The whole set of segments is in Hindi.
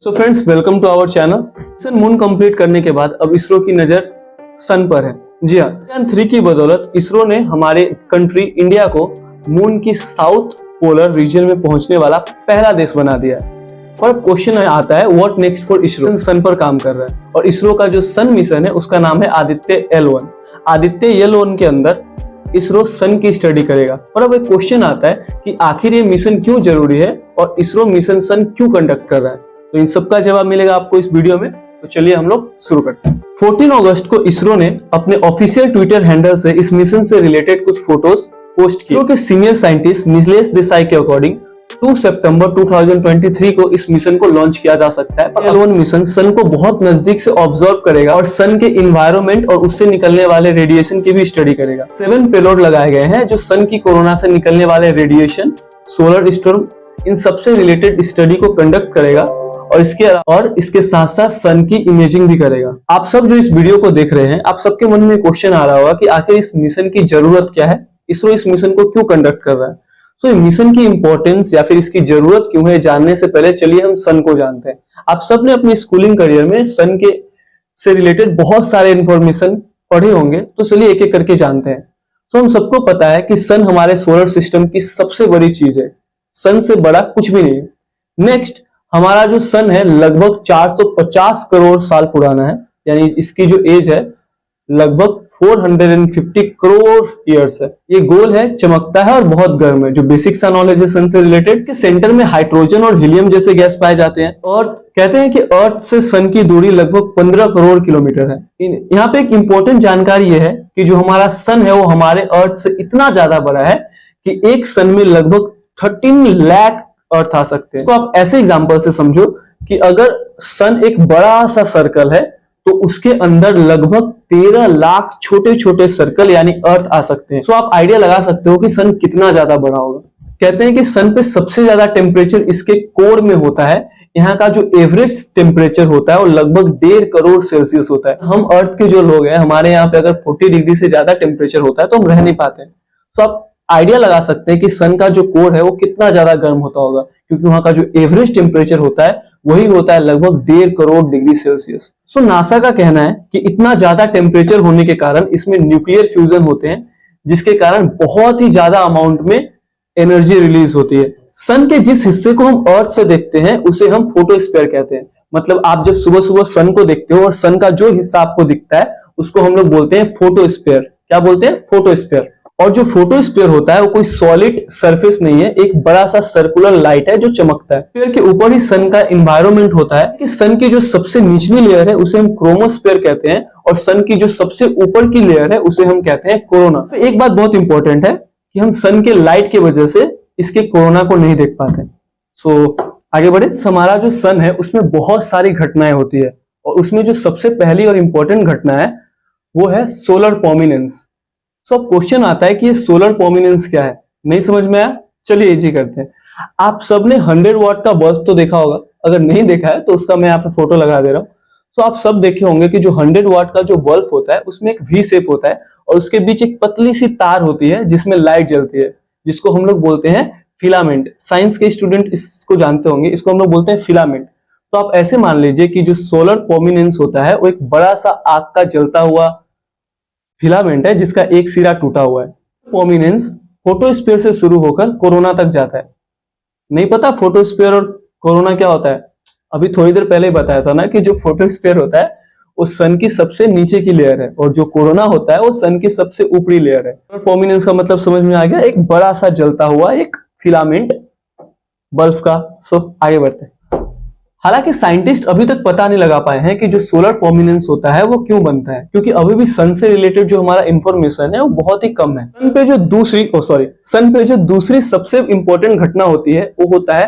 So friends, welcome to our channel. Mission moon complete करने के बाद अब इसरो की नजर सन पर है। जी हाँ, चंद्रयान 3 की बदौलत इसरो ने हमारे कंट्री इंडिया को मून की साउथ पोलर रीजन में पहुंचने वाला पहला देश बना दिया है। और क्वेश्चन आता है, व्हाट नेक्स्ट फॉर इसरो? सन पर काम कर रहा है और इसरो का जो सन मिशन है उसका नाम है आदित्य L1। आदित्य L1 के अंदर इसरो सन की स्टडी करेगा। और अब एक क्वेश्चन आता है कि आखिर ये मिशन क्यों जरूरी है और इसरो मिशन सन क्यों कंडक्ट कर रहा है। तो इन सब का जवाब मिलेगा आपको इस वीडियो में। तो चलिए हम लोग शुरू करते हैं। 14 अगस्त को इसरो ने अपने ऑफिशियल ट्विटर हैंडल से इस मिशन से रिलेटेड कुछ फोटोज पोस्ट किए। इसरो के सीनियर साइंटिस्ट नीलेश देसाई के अकॉर्डिंग 2 सितंबर 2023 को इस मिशन को लॉन्च किया जा सकता है। L1 मिशन सन को बहुत नजदीक से ऑब्जर्व करेगा और सन के इन्वायरमेंट और उससे निकलने वाले रेडिएशन की भी स्टडी करेगा। 7 पेलोड लगाए गए हैं जो सन की कोरोना से निकलने वाले रेडिएशन, सोलर स्टॉर्म, इन सबसे रिलेटेड स्टडी को कंडक्ट करेगा और इसके साथ साथ सन की इमेजिंग भी करेगा। आप सब जो इस वीडियो को देख रहे हैं, आप सबके मन में क्वेश्चन आ रहा होगा कि आखिर इस मिशन की जरूरत क्या है, इसरो इस मिशन को क्यों कंडक्ट कर रहा है। सो मिशन की इंपॉर्टेंस या फिर इसकी जरूरत क्यों है, जानने से पहले चलिए हम सन को जानते हैं। आप सब ने अपने स्कूलिंग करियर में सन के से रिलेटेड बहुत सारे इंफॉर्मेशन पढ़े होंगे, तो चलिए एक एक करके जानते हैं। सो हम सबको पता है कि सन हमारे सोलर सिस्टम की सबसे बड़ी चीज है, सन से बड़ा कुछ भी नहीं है। नेक्स्ट, हमारा जो सन है लगभग 450 करोड़ साल पुराना है, यानी इसकी जो एज है लगभग 450 करोड़ इयर्स है। ये गोल है, चमकता है और बहुत गर्म है। जो बेसिक सा नॉलेज है सन से रिलेटेड, के सेंटर में हाइड्रोजन और हीलियम जैसे गैस पाए जाते हैं और कहते हैं कि अर्थ से सन की दूरी लगभग 15 करोड़ किलोमीटर है। यहाँ पे एक इंपॉर्टेंट जानकारी ये है कि जो हमारा सन है वो हमारे अर्थ से इतना ज्यादा बड़ा है कि एक सन में लगभग 13 लाख अर्थ आ सकते हैं। इसको आप ऐसे एग्जांपल से समझो कि अगर सन एक बड़ा सा सर्कल है तो उसके अंदर लगभग 13 लाख छोटे छोटे सर्कल यानी अर्थ आ सकते हैं। सो आप आइडिया लगा सकते हो कि सन कितना ज्यादा बड़ा होगा। कहते हैं कि सन पे सबसे ज्यादा टेम्परेचर इसके कोर में होता है। यहाँ का जो एवरेज टेम्परेचर होता है वो लगभग 1.5 करोड़ सेल्सियस होता है। हम अर्थ के जो लोग हैं, हमारे यहाँ पे अगर 40 डिग्री से ज्यादा टेम्परेचर होता है तो हम रह नहीं पाते। सो आप आइडिया लगा सकते हैं कि सन का जो कोर है वो कितना ज्यादा गर्म होता होगा, क्योंकि वहां का जो एवरेज टेम्परेचर होता है वही होता है लगभग 1.5 करोड़ डिग्री सेल्सियस। सो नासा का कहना है कि इतना ज्यादा टेम्परेचर होने के कारण इसमें न्यूक्लियर फ्यूजन होते हैं, जिसके कारण बहुत ही ज्यादा अमाउंट में एनर्जी रिलीज होती है। सन के जिस हिस्से को हम अर्थ से देखते हैं उसे हम फोटोस्फीयर कहते हैं। मतलब आप जब सुबह सुबह सन को देखते हो और सन का जो हिस्सा आपको दिखता है उसको हम लोग बोलते हैं फोटोस्फीयर। क्या बोलते हैं? फोटोस्फीयर। और जो फोटोस्फीयर होता है वो कोई सॉलिड सरफेस नहीं है, एक बड़ा सा सर्कुलर लाइट है जो चमकता है। स्फीयर के ऊपर ही सन का एनवायरनमेंट होता है कि सन की जो सबसे निचली लेयर है उसे हम क्रोमोस्फीयर कहते हैं और सन की जो सबसे ऊपर की लेयर है उसे हम कहते हैं कोरोना। तो एक बात बहुत इंपॉर्टेंट है कि हम सन के लाइट की वजह से इसके कोरोना को नहीं देख पाते। सो आगे बढ़े। हमारा जो सन है उसमें बहुत सारी घटनाएं होती है और उसमें जो सबसे पहली और इंपॉर्टेंट घटना है वो है सोलर प्रोमिनेंस। सो क्वेश्चन आता है कि ये सोलर प्रोमिनेंस क्या है। नहीं समझ में आया? चलिए इजी करते हैं। आप सबने 100 वाट का बल्ब तो देखा होगा, अगर नहीं देखा है तो उसका मैं यहाँ पे फोटो लगा दे रहा हूँ। सो आप सब देखे होंगे कि जो 100 वाट का जो बल्ब होता है उसमें एक वी शेप होता है और उसके बीच एक पतली सी तार होती है जिसमें लाइट जलती है, जिसको हम लोग बोलते हैं फिलामेंट। साइंस के स्टूडेंट इसको जानते होंगे, इसको हम लोग बोलते हैं फिलामेंट। तो आप ऐसे मान लीजिए कि जो सोलर प्रोमिनेंस होता है वो एक बड़ा सा आग का जलता हुआ फिलामेंट है जिसका एक सिरा टूटा हुआ है। प्रोमिनेंस फोटोस्फीयर से शुरू होकर कोरोना तक जाता है। नहीं पता फोटोस्फीयर और कोरोना क्या होता है? अभी थोड़ी देर पहले ही बताया था ना कि जो फोटोस्फीयर होता है वो सन की सबसे नीचे की लेयर है और जो कोरोना होता है वो सन की सबसे ऊपरी लेयर है। प्रोमिनेंस का मतलब समझ में आ गया, एक बड़ा सा जलता हुआ एक फिलामेंट बल्ब का। सो आगे बढ़ते हैं। हालांकि साइंटिस्ट अभी तक पता नहीं लगा पाए हैं कि जो सोलर प्रोमिनेंस होता है वो क्यों बनता है, क्योंकि अभी भी सन से रिलेटेड जो हमारा इंफॉर्मेशन है वो बहुत ही कम है। सन पे जो दूसरी सबसे इंपॉर्टेंट घटना होती है वो होता है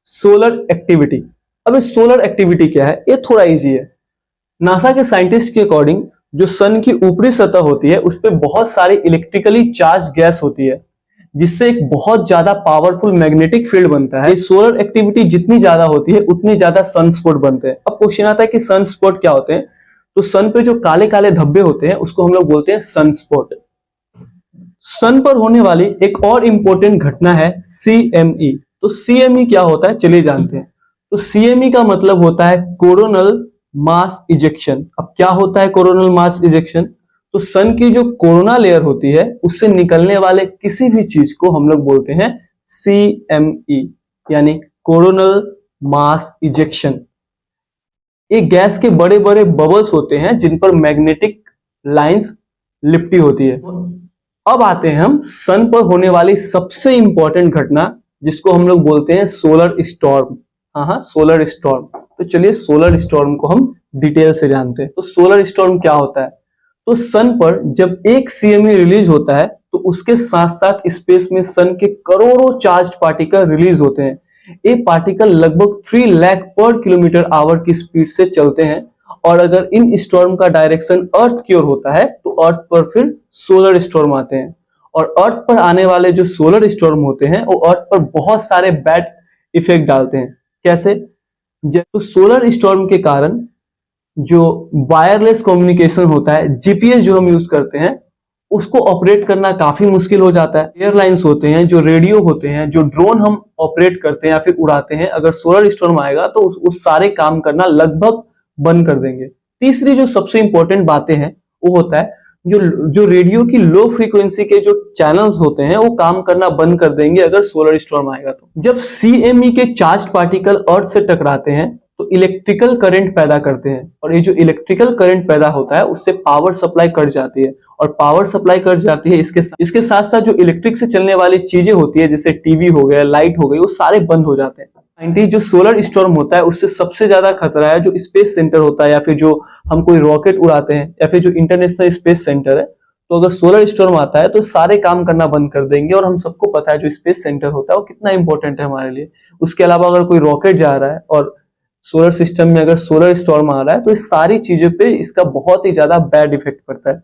सोलर एक्टिविटी। अब सोलर एक्टिविटी क्या है ये थोड़ा इजी है। नासा के साइंटिस्ट के अकॉर्डिंग जो सन की ऊपरी सतह होती है उस पर बहुत सारी इलेक्ट्रिकली चार्ज गैस होती है, जिससे एक बहुत ज्यादा पावरफुल मैग्नेटिक फील्ड बनता है। सोलर एक्टिविटी जितनी ज्यादा होती है उतनी ज्यादा सनस्पॉट बनते हैं। अब क्वेश्चन आता है कि सनस्पॉट क्या होते हैं? तो सन पे जो काले काले धब्बे होते हैं उसको हम लोग बोलते हैं सनस्पॉट। सन पर होने वाली एक और इंपॉर्टेंट घटना है CME। तो CME क्या होता है चलिए जानते हैं। तो तो CME का मतलब होता है कोरोनल मास इजेक्शन। अब क्या होता है कोरोनल मास इजेक्शन? तो सन की जो कोरोना लेयर होती है उससे निकलने वाले किसी भी चीज को हम लोग बोलते हैं CME, यानी कोरोनल मास इजेक्शन। एक गैस के बड़े बड़े बबल्स होते हैं जिन पर मैग्नेटिक लाइंस लिपटी होती है। अब आते हैं हम सन पर होने वाली सबसे इंपॉर्टेंट घटना जिसको हम लोग बोलते हैं सोलर स्टॉर्म। हाँ, सोलर स्टॉर्म। तो चलिए सोलर स्टॉर्म को हम डिटेल से जानते हैं। तो सोलर स्टॉर्म क्या होता है? तो सन पर जब एक CME रिलीज होता है तो उसके साथ साथ स्पेस में सन के करोड़ों चार्ज पार्टिकल रिलीज होते हैं। ये पार्टिकल लगभग 3 लाख पर किलोमीटर आवर की स्पीड से चलते हैं, और अगर इन स्टॉर्म का डायरेक्शन अर्थ की ओर होता है तो अर्थ पर फिर सोलर स्टॉर्म आते हैं। और अर्थ पर आने वाले जो सोलर स्टॉर्म होते हैं वो अर्थ पर बहुत सारे बैड इफेक्ट डालते हैं। कैसे? तो सोलर स्टॉर्म के कारण जो वायरलेस कम्युनिकेशन होता है, GPS जो हम यूज करते हैं, उसको ऑपरेट करना काफी मुश्किल हो जाता है। एयरलाइंस होते हैं, जो रेडियो होते हैं, जो ड्रोन हम ऑपरेट करते हैं या फिर उड़ाते हैं, अगर सोलर स्टॉर्म आएगा तो उस सारे काम करना लगभग बंद कर देंगे। तीसरी जो सबसे इंपॉर्टेंट बातें हैं वो होता है जो रेडियो की लो फ्रीक्वेंसी के जो चैनल्स होते हैं वो काम करना बंद कर देंगे अगर सोलर स्टॉर्म आएगा तो। जब CME के चार्ज पार्टिकल अर्थ से टकराते हैं तो इलेक्ट्रिकल करंट पैदा करते हैं, और ये जो इलेक्ट्रिकल करंट पैदा होता है उससे पावर सप्लाई कट जाती है, और पावर सप्लाई कट जाती है इसके साथ साथ जो इलेक्ट्रिक से चलने वाली चीजें होती है जैसे टीवी हो गया, लाइट हो गई, वो सारे बंद हो जाते हैं। जो सोलर स्टॉर्म होता है उससे सबसे ज्यादा खतरा है जो स्पेस सेंटर होता है, या फिर जो हम कोई रॉकेट उड़ाते हैं, या फिर जो इंटरनेशनल स्पेस सेंटर है। तो अगर सोलर स्टॉर्म आता है तो सारे काम करना बंद कर देंगे, और हम सबको पता है जो स्पेस सेंटर होता है वो कितना इंपॉर्टेंट है हमारे लिए। उसके अलावा अगर कोई रॉकेट जा रहा है और सोलर सिस्टम में अगर सोलर स्टॉर्म आ रहा है तो इस सारी चीजों पे इसका बहुत ही ज्यादा बैड इफेक्ट पड़ता है।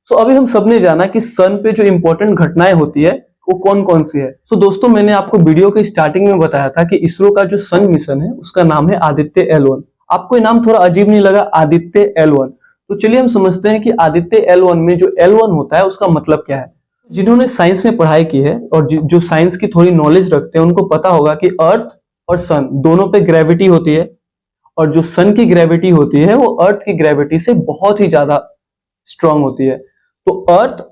तो अभी हम सबने जाना कि सन पे जो इंपॉर्टेंट घटनाएं होती है वो कौन कौन सी है। तो दोस्तों मैंने आपको वीडियो के स्टार्टिंग में बताया था कि इसरो का जो सन मिशन है उसका नाम है आदित्य L1। आपको ये नाम थोड़ा अजीब नहीं लगा, आदित्य L1? तो चलिए हम समझते हैं कि आदित्य L1 में जो L1 होता है उसका मतलब क्या है। जिन्होंने साइंस में पढ़ाई की है और जो साइंस की थोड़ी नॉलेज रखते हैं उनको पता होगा कि अर्थ और सन दोनों पे ग्रेविटी होती है, और जो सन की ग्रेविटी होती है वो अर्थ की ग्रेविटी से बहुत ही ज्यादा स्ट्रांग होती है। तो अर्थ,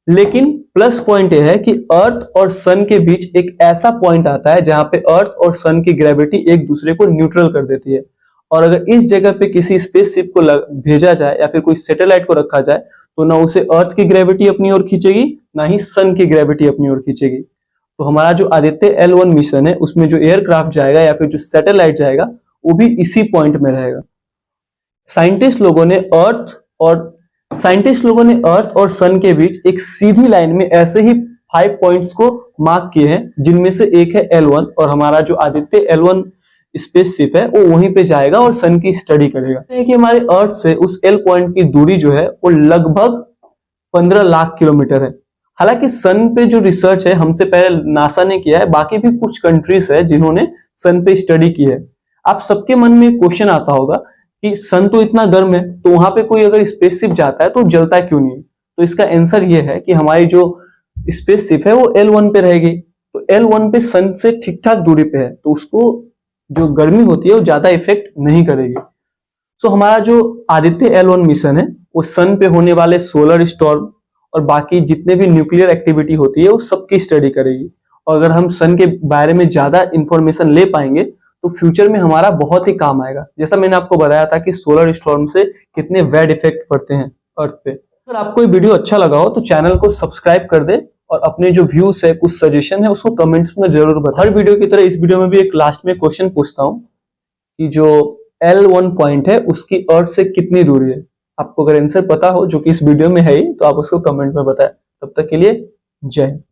लेकिन प्लस पॉइंट ये है कि अर्थ और सन के बीच एक ऐसा पॉइंट आता है जहां पे अर्थ और सन की ग्रेविटी एक दूसरे को न्यूट्रल कर देती है, और अगर इस जगह पे किसी स्पेसशिप को भेजा जाए या फिर कोई सैटेलाइट को रखा जाए तो ना उसे अर्थ की ग्रेविटी अपनी ओर खींचेगी ना ही सन की ग्रेविटी अपनी ओर खींचेगी। तो हमारा जो आदित्य L1 मिशन है उसमें जो एयरक्राफ्ट जाएगा या फिर जो सैटेलाइट जाएगा वो भी इसी पॉइंट में रहेगा। साइंटिस्ट लोगों ने अर्थ और सन के बीच एक सीधी लाइन में ऐसे ही 5 पॉइंट्स को मार्क किए हैं, जिनमें से एक है L1, और हमारा जो आदित्य L1 स्पेसशिप है वो वहीं पे जाएगा और सन की स्टडी करेगा। कि हमारे अर्थ से उस L पॉइंट की दूरी जो है वो लगभग 15 लाख किलोमीटर है। हालांकि सन पे जो रिसर्च है हमसे पहले नासा ने किया है, बाकी भी कुछ कंट्रीज है जिन्होंने सन पे स्टडी की है। आप सबके मन में क्वेश्चन आता होगा कि सन तो इतना गर्म है तो वहां पे कोई अगर स्पेसशिप जाता है तो जलता क्यों नहीं? तो इसका आंसर ये है कि हमारी जो स्पेसशिप है वो L1 पे रहेगी, तो L1 पे सन से ठीक ठाक दूरी पे है, तो उसको जो गर्मी होती है वो ज्यादा इफेक्ट नहीं करेगी। सो हमारा जो आदित्य L1 मिशन है वो सन पे होने वाले सोलर स्टॉर्म और बाकी जितने भी न्यूक्लियर एक्टिविटी होती है वो सबकी स्टडी करेगी। और अगर हम सन के बारे में ज्यादा इंफॉर्मेशन ले पाएंगे तो फ्यूचर में हमारा बहुत ही काम आएगा। जैसा मैंने आपको बताया था कि सोलर स्टॉर्म से कितने बैड इफेक्ट पड़ते हैं अर्थ पे। अगर आपको ये वीडियो अच्छा लगा हो तो चैनल को सब्सक्राइब कर दे, और अपने जो व्यूज है, कुछ सजेशन है, उसको कमेंट्स में जरूर बताएं। हर वीडियो की तरह इस वीडियो में भी एक लास्ट में क्वेश्चन पूछता हूँ कि जो L1 पॉइंट है उसकी अर्थ से कितनी दूरी है। आपको अगर आंसर पता हो, जो कि इस वीडियो में है ही, तो आप उसको कमेंट में बताएं। तब तक के लिए जय हिंद।